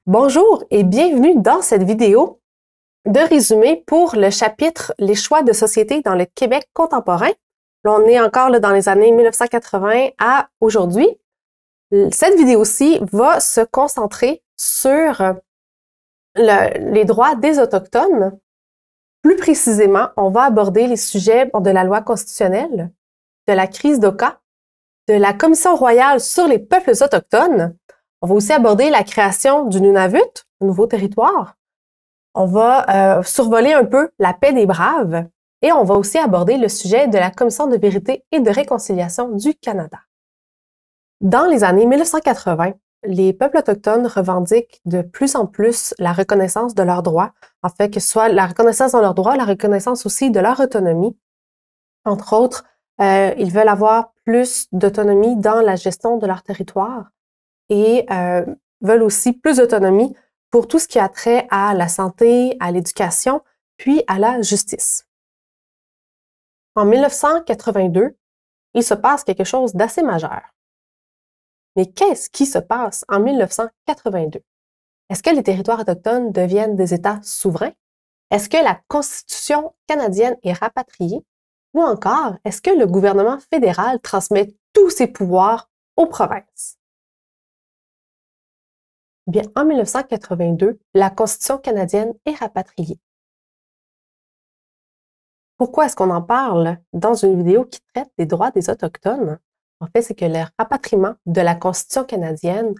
Bonjour et bienvenue dans cette vidéo de résumé pour le chapitre « Les choix de société dans le Québec contemporain ». Là, on est encore dans les années 1980 à aujourd'hui. Cette vidéo-ci va se concentrer sur les droits des Autochtones. Plus précisément, on va aborder les sujets de la loi constitutionnelle, de la crise d'Oka, de la Commission royale sur les peuples autochtones. On va aussi aborder la création du Nunavut, un nouveau territoire. On va survoler un peu la paix des braves et on va aussi aborder le sujet de la Commission de vérité et de réconciliation du Canada. Dans les années 1980, les peuples autochtones revendiquent de plus en plus la reconnaissance de leurs droits, en fait, que ce soit la reconnaissance de leurs droits, la reconnaissance aussi de leur autonomie. Entre autres, ils veulent avoir plus d'autonomie dans la gestion de leur territoire et veulent aussi plus d'autonomie pour tout ce qui a trait à la santé, à l'éducation, puis à la justice. En 1982, il se passe quelque chose d'assez majeur. Mais qu'est-ce qui se passe en 1982? Est-ce que les territoires autochtones deviennent des États souverains? Est-ce que la Constitution canadienne est rapatriée? Ou encore, est-ce que le gouvernement fédéral transmet tous ses pouvoirs aux provinces? Bien, en 1982, la Constitution canadienne est rapatriée. Pourquoi est-ce qu'on en parle dans une vidéo qui traite des droits des Autochtones? En fait, c'est que le rapatriement de la Constitution canadienne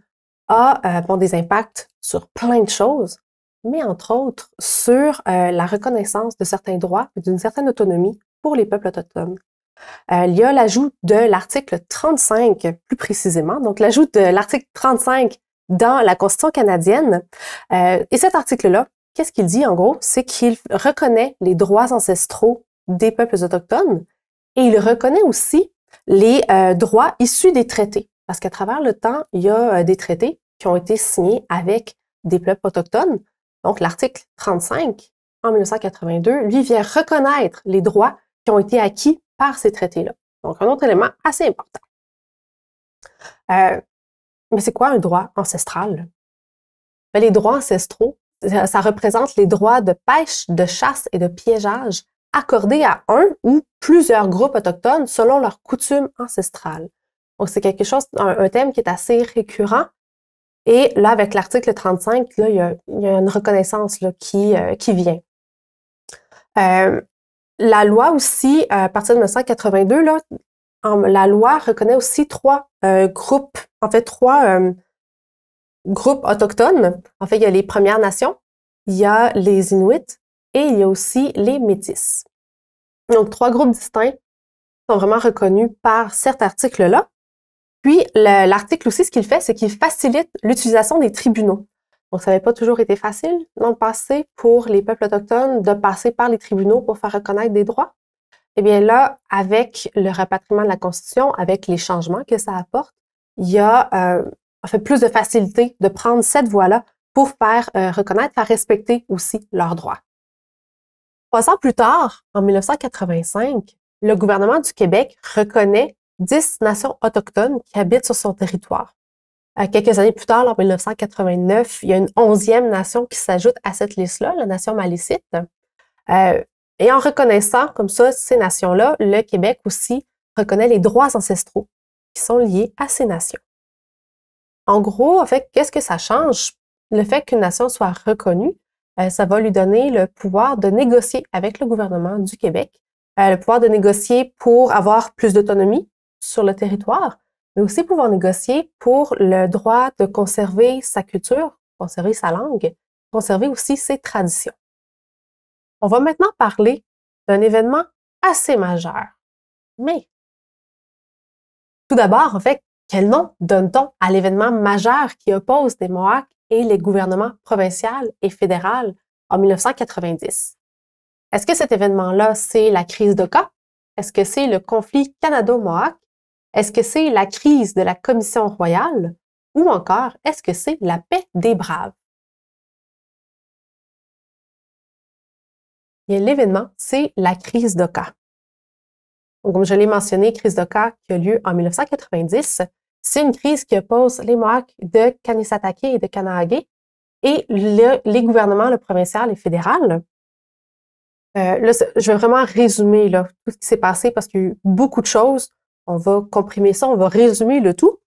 a des impacts sur plein de choses, mais entre autres sur la reconnaissance de certains droits et d'une certaine autonomie pour les peuples autochtones. Il y a l'ajout de l'article 35, plus précisément, donc l'ajout de l'article 35 dans la Constitution canadienne. Et cet article-là, qu'est-ce qu'il dit en gros? C'est qu'il reconnaît les droits ancestraux des peuples autochtones et il reconnaît aussi les droits issus des traités. Parce qu'à travers le temps, il y a des traités qui ont été signés avec des peuples autochtones. Donc l'article 35, en 1982, lui vient reconnaître les droits qui ont été acquis par ces traités-là. Donc un autre élément assez important. Mais c'est quoi un droit ancestral? Bien, les droits ancestraux, ça représente les droits de pêche, de chasse et de piégeage accordés à un ou plusieurs groupes autochtones selon leurs coutumes ancestrales. Donc, c'est quelque chose, un thème qui est assez récurrent. Et là, avec l'article 35, là, il y a une reconnaissance là, qui vient. La loi aussi, à partir de 1982, là, la loi reconnaît aussi trois groupes autochtones. En fait, il y a les Premières Nations, il y a les Inuits et il y a aussi les Métis. Donc, trois groupes distincts sont vraiment reconnus par cet article-là. Puis, l'article aussi, ce qu'il fait, c'est qu'il facilite l'utilisation des tribunaux. Donc, ça n'avait pas toujours été facile dans le passé pour les peuples autochtones de passer par les tribunaux pour faire reconnaître des droits. Eh bien là, avec le rapatriement de la Constitution, avec les changements que ça apporte, il y a plus de facilité de prendre cette voie-là pour faire reconnaître, faire respecter aussi leurs droits. 3 ans plus tard, en 1985, le gouvernement du Québec reconnaît 10 nations autochtones qui habitent sur son territoire. Quelques années plus tard, en 1989, il y a une 11e nation qui s'ajoute à cette liste-là, la nation malécite. Et en reconnaissant comme ça ces nations-là, le Québec aussi reconnaît les droits ancestraux qui sont liés à ces nations. En gros, en fait, qu'est-ce que ça change? Le fait qu'une nation soit reconnue, ça va lui donner le pouvoir de négocier avec le gouvernement du Québec, le pouvoir de négocier pour avoir plus d'autonomie sur le territoire, mais aussi pouvoir négocier pour le droit de conserver sa culture, conserver sa langue, conserver aussi ses traditions. On va maintenant parler d'un événement assez majeur. Mais, tout d'abord, en fait, quel nom donne-t-on à l'événement majeur qui oppose les Mohawks et les gouvernements provincial et fédéral en 1990? Est-ce que cet événement-là, c'est la crise d'Oka? Est-ce que c'est le conflit canado-mohawk? Est-ce que c'est la crise de la Commission royale? Ou encore, est-ce que c'est la paix des braves? Bien, l'événement, c'est la crise d'Oka. Comme je l'ai mentionné, crise d'Oka qui a lieu en 1990. C'est une crise qui oppose les Mohawks de Kanesatake et de Kanehaké et les gouvernements, le provincial et fédéral. Là, je vais vraiment résumer là, tout ce qui s'est passé parce qu'il y a eu beaucoup de choses. On va comprimer ça, on va résumer le tout.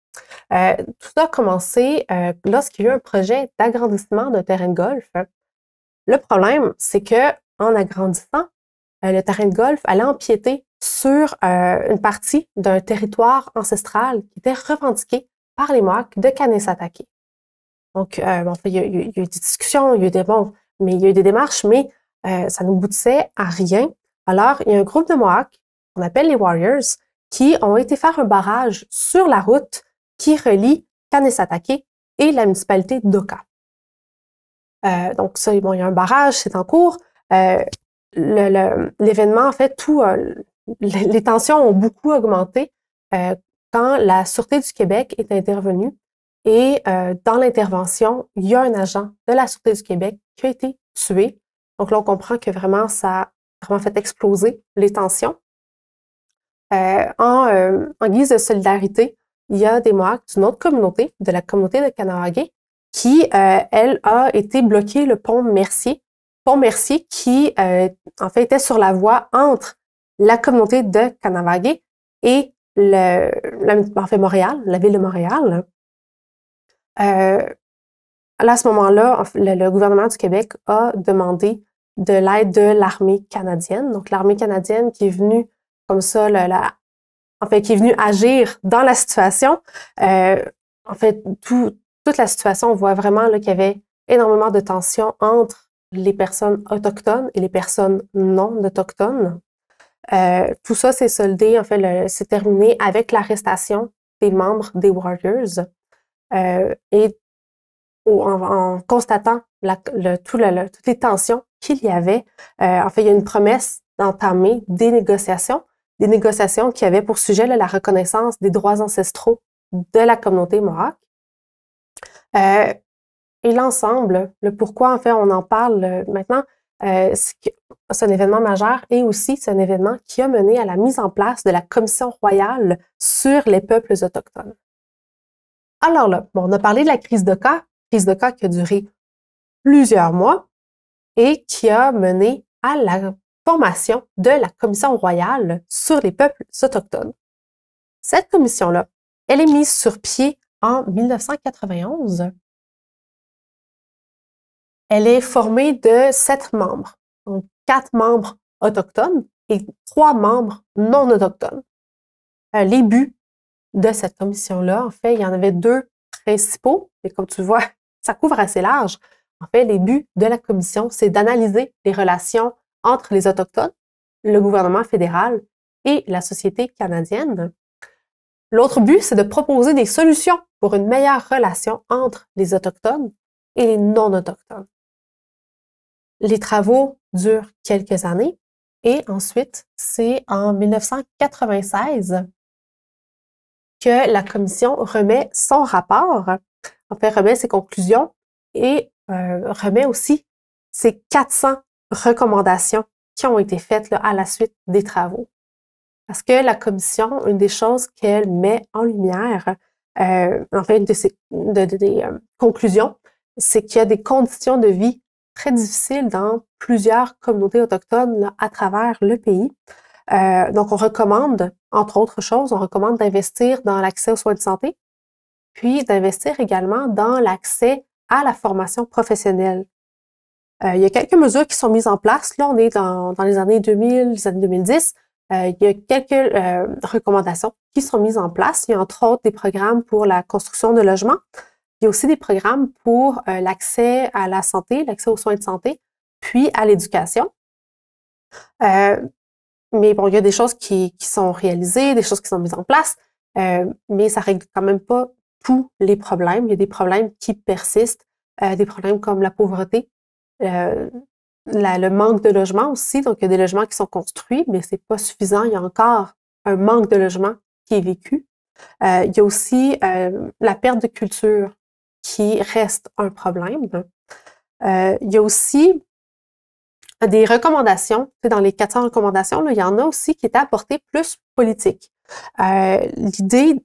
Tout ça a commencé lorsqu'il y a eu un projet d'agrandissement d'un terrain de golf. Le problème, c'est que en agrandissant, le terrain de golf allait empiéter sur une partie d'un territoire ancestral qui était revendiqué par les Mohawks de Kanesatake. Donc, il y a eu des discussions, il y a eu des démarches, mais ça n'aboutissait à rien. Alors, il y a un groupe de Mohawks, qu'on appelle les Warriors, qui ont été faire un barrage sur la route qui relie Kanesatake et la municipalité d'Oka. Donc, ça, bon, il y a un barrage, c'est en cours. L'événement, en fait, les tensions ont beaucoup augmenté quand la Sûreté du Québec est intervenue. Et dans l'intervention, il y a un agent de la Sûreté du Québec qui a été tué. Donc là, on comprend que vraiment, ça a vraiment fait exploser les tensions. En guise de solidarité, il y a des Mohawks d'une autre communauté, de la communauté de Kahnawake, qui, elle, a été bloquée le pont Mercier. Pont Mercier qui, en fait, était sur la voie entre la communauté de Kahnawake et Montréal, la ville de Montréal. Là, à ce moment-là, le gouvernement du Québec a demandé de l'aide de l'armée canadienne. Donc, l'armée canadienne qui est venue comme ça, qui est venue agir dans la situation. En fait, toute la situation, on voit vraiment là, qu'il y avait énormément de tensions entre les personnes autochtones et les personnes non autochtones. Tout ça s'est soldé, en fait, c'est terminé avec l'arrestation des membres des Warriors. Et en constatant toutes les tensions qu'il y avait, en fait, il y a une promesse d'entamer des négociations qui avaient pour sujet là, la reconnaissance des droits ancestraux de la communauté Mohawk. Et l'ensemble, le pourquoi, en fait, on en parle maintenant, c'est un événement majeur et aussi c'est un événement qui a mené à la mise en place de la Commission royale sur les peuples autochtones. Alors là, bon, on a parlé de la crise d'Oka qui a duré plusieurs mois et qui a mené à la formation de la Commission royale sur les peuples autochtones. Cette commission-là, elle est mise sur pied en 1991. Elle est formée de 7 membres, donc 4 membres autochtones et 3 membres non autochtones. Les buts de cette commission-là, en fait, il y en avait 2 principaux, et comme tu vois, ça couvre assez large. En fait, les buts de la commission, c'est d'analyser les relations entre les Autochtones, le gouvernement fédéral et la société canadienne. L'autre but, c'est de proposer des solutions pour une meilleure relation entre les Autochtones et les non-Autochtones. Les travaux durent quelques années et ensuite, c'est en 1996 que la commission remet son rapport, en fait, remet ses conclusions et remet aussi ses 400 recommandations qui ont été faites là, à la suite des travaux. Parce que la commission, une des choses qu'elle met en lumière, en fait, une de ses conclusions, c'est qu'il y a des conditions de vie très difficiles dans plusieurs communautés autochtones là, à travers le pays. Donc, on recommande, entre autres choses, on recommande d'investir dans l'accès aux soins de santé, puis d'investir également dans l'accès à la formation professionnelle. Il y a quelques mesures qui sont mises en place. Là, on est dans les années 2000, les années 2010. Il y a quelques recommandations qui sont mises en place. Il y a entre autres des programmes pour la construction de logements. Il y a aussi des programmes pour l'accès à la santé, l'accès aux soins de santé, puis à l'éducation. Mais bon, il y a des choses qui sont réalisées, des choses qui sont mises en place, mais ça règle quand même pas tous les problèmes. Il y a des problèmes qui persistent, des problèmes comme la pauvreté, le manque de logements aussi. Donc, il y a des logements qui sont construits, mais c'est pas suffisant. Il y a encore un manque de logements qui est vécu. Il y a aussi la perte de culture qui reste un problème. Il y a aussi des recommandations. Dans les 400 recommandations, là, il y en a aussi qui étaient apportées plus politiques. L'idée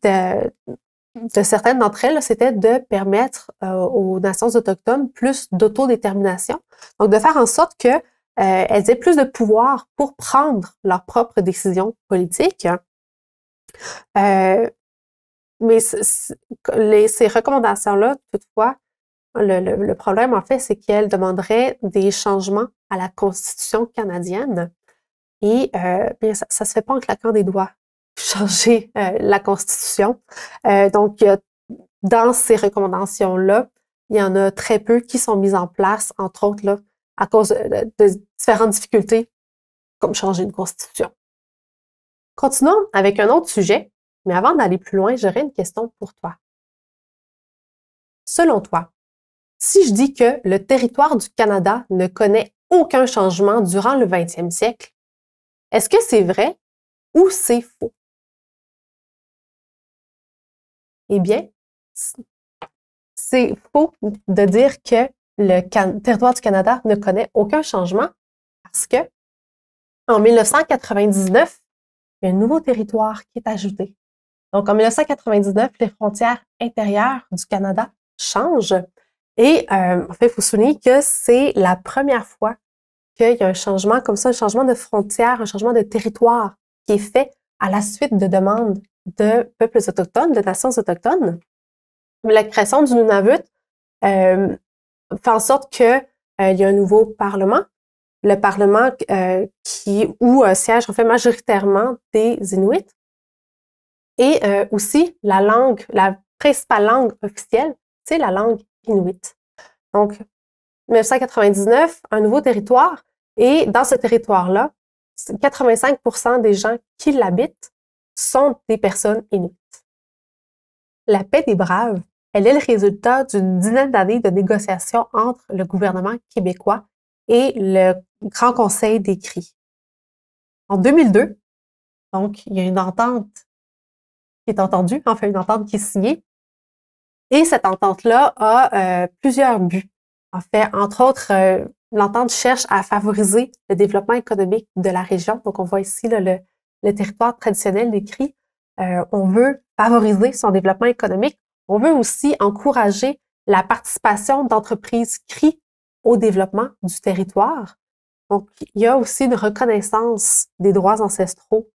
de certaines d'entre elles, c'était de permettre aux nations autochtones plus d'autodétermination. Donc, de faire en sorte que elles aient plus de pouvoir pour prendre leurs propres décisions politiques. Mais ces recommandations-là, toutefois, le problème, en fait, c'est qu'elles demanderaient des changements à la Constitution canadienne. Et bien, ça se fait pas en claquant des doigts, changer la Constitution. Donc, dans ces recommandations-là, il y en a très peu qui sont mises en place, entre autres, là, à cause de différentes difficultés, comme changer une Constitution. Continuons avec un autre sujet, mais avant d'aller plus loin, j'aurais une question pour toi. Selon toi, si je dis que le territoire du Canada ne connaît aucun changement durant le 20e siècle, est-ce que c'est vrai ou c'est faux? Eh bien, c'est faux de dire que le territoire du Canada ne connaît aucun changement parce que en 1999, il y a un nouveau territoire qui est ajouté. Donc, en 1999, les frontières intérieures du Canada changent. Et en fait, il faut souligner que c'est la première fois qu'il y a un changement comme ça, un changement de frontières, un changement de territoire qui est fait à la suite de demandes de peuples autochtones, de nations autochtones. La création du Nunavut fait en sorte que il y a un nouveau parlement, le parlement où siègent en fait majoritairement des Inuits. Et aussi, la principale langue officielle, c'est la langue inuit. Donc, 1999, un nouveau territoire, et dans ce territoire-là, 85% des gens qui l'habitent sont des personnes inuites. La paix des Braves, elle est le résultat d'une dizaine d'années de négociations entre le gouvernement québécois et le Grand Conseil des Cris. En 2002, donc, il y a une entente qui est entendue, enfin une entente qui est signée, et cette entente-là a plusieurs buts. En fait, entre autres, l'entente cherche à favoriser le développement économique de la région. Donc, on voit ici là, le territoire traditionnel des Cris. On veut favoriser son développement économique. On veut aussi encourager la participation d'entreprises Cris au développement du territoire. Donc, il y a aussi une reconnaissance des droits ancestraux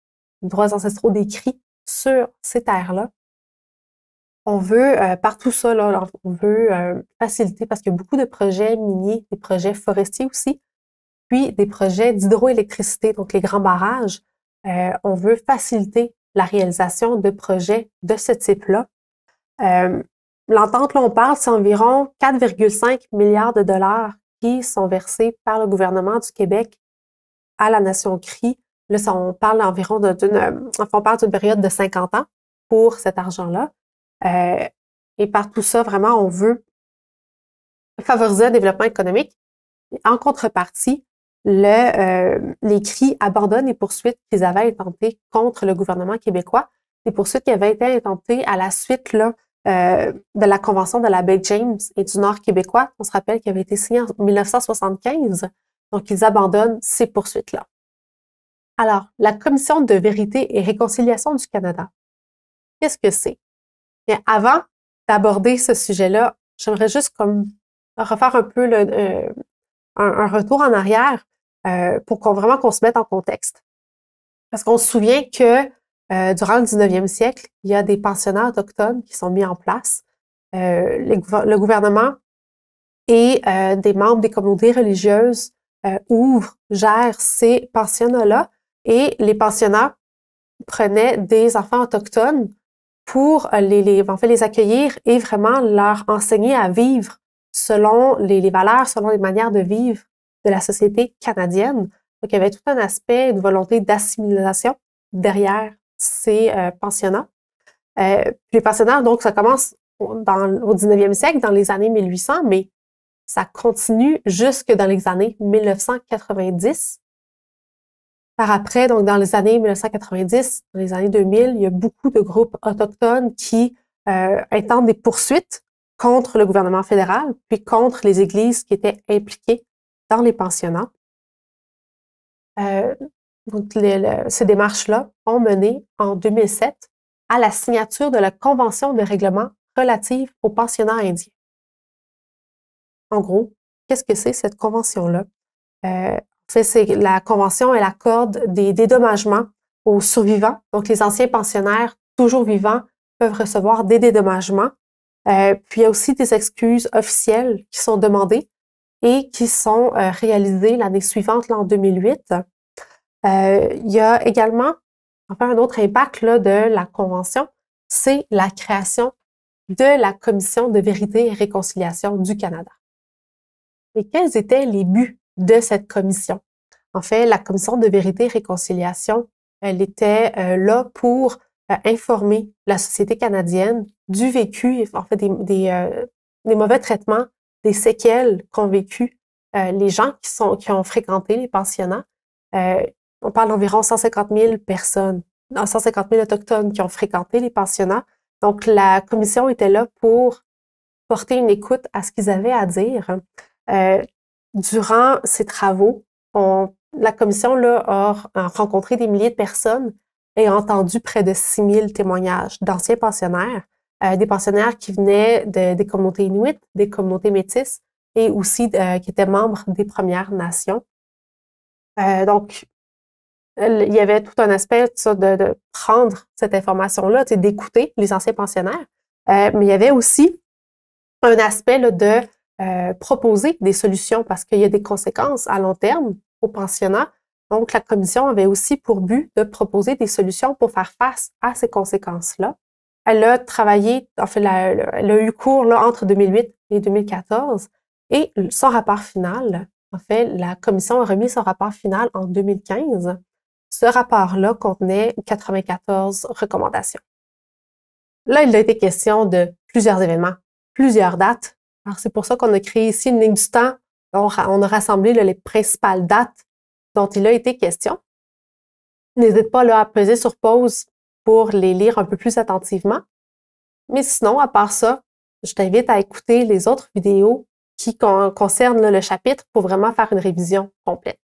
des Cris sur ces terres-là. On veut, par tout ça, là, on veut faciliter parce qu'il y a beaucoup de projets miniers, des projets forestiers aussi, puis des projets d'hydroélectricité, donc les grands barrages. On veut faciliter la réalisation de projets de ce type-là. L'entente, là, on parle, c'est environ 4,5 milliards de dollars qui sont versés par le gouvernement du Québec à la nation Cris. Là, on parle environ on parle d'une période de 50 ans pour cet argent-là. Et par tout ça, vraiment, on veut favoriser un développement économique. En contrepartie, les Cris abandonnent les poursuites qu'ils avaient intentées contre le gouvernement québécois, des poursuites qui avaient été intentées à la suite là, de la Convention de la baie James et du Nord québécois. On se rappelle qu'elle avait été signée en 1975. Donc, ils abandonnent ces poursuites-là. Alors, la Commission de vérité et réconciliation du Canada, qu'est-ce que c'est? Bien, avant d'aborder ce sujet-là, j'aimerais juste comme refaire un peu un retour en arrière pour qu'on se mette en contexte. Parce qu'on se souvient que durant le 19e siècle, il y a des pensionnats autochtones qui sont mis en place. Le gouvernement et des membres des communautés religieuses gèrent ces pensionnats-là, et les pensionnats prenaient des enfants autochtones pour les accueillir et vraiment leur enseigner à vivre selon les valeurs, selon les manières de vivre de la société canadienne. Donc, il y avait tout un aspect, une volonté d'assimilation derrière ces pensionnats. Les pensionnats, donc, ça commence au 19e siècle, dans les années 1800, mais ça continue jusque dans les années 1990. Par après, donc dans les années 1990, dans les années 2000, il y a beaucoup de groupes autochtones qui intentent des poursuites contre le gouvernement fédéral, puis contre les églises qui étaient impliquées dans les pensionnats. Donc, ces démarches-là ont mené en 2007 à la signature de la Convention de règlement relative aux pensionnats indiens. En gros, qu'est-ce que c'est cette convention-là? En fait, c'est la convention, elle accorde des dédommagements aux survivants. Donc, les anciens pensionnaires toujours vivants peuvent recevoir des dédommagements. Puis, il y a aussi des excuses officielles qui sont demandées et qui sont réalisées l'année suivante, là, en 2008. Il y a également, enfin, un autre impact là, de la Convention, c'est la création de la Commission de vérité et réconciliation du Canada. Et quels étaient les buts de cette commission? En fait, la Commission de vérité et réconciliation, elle était là pour informer la société canadienne du vécu, en fait, des mauvais traitements, des séquelles qu'ont vécu les gens qui ont fréquenté les pensionnats. On parle d'environ 150 000 personnes, 150 000 Autochtones qui ont fréquenté les pensionnats. Donc, la commission était là pour porter une écoute à ce qu'ils avaient à dire. Durant ces travaux, la commission là, a rencontré des milliers de personnes et a entendu près de 6 000 témoignages d'anciens pensionnaires, des pensionnaires qui venaient des communautés inuites, des communautés métisses et aussi qui étaient membres des Premières Nations. Donc, il y avait tout un aspect ça, de prendre cette information-là, d'écouter les anciens pensionnaires, mais il y avait aussi un aspect là, de proposer des solutions parce qu'il y a des conséquences à long terme au pensionnat. Donc, la commission avait aussi pour but de proposer des solutions pour faire face à ces conséquences-là. Elle a travaillé, en fait, elle a eu cours là, entre 2008 et 2014 et son rapport final, en fait, la commission a remis son rapport final en 2015. Ce rapport-là contenait 94 recommandations. Là, il a été question de plusieurs événements, plusieurs dates. Alors, c'est pour ça qu'on a créé ici une ligne du temps. On a rassemblé là, les principales dates dont il a été question. N'hésite pas là, à peser sur pause pour les lire un peu plus attentivement. Mais sinon, à part ça, je t'invite à écouter les autres vidéos qui concernent là, le chapitre pour vraiment faire une révision complète.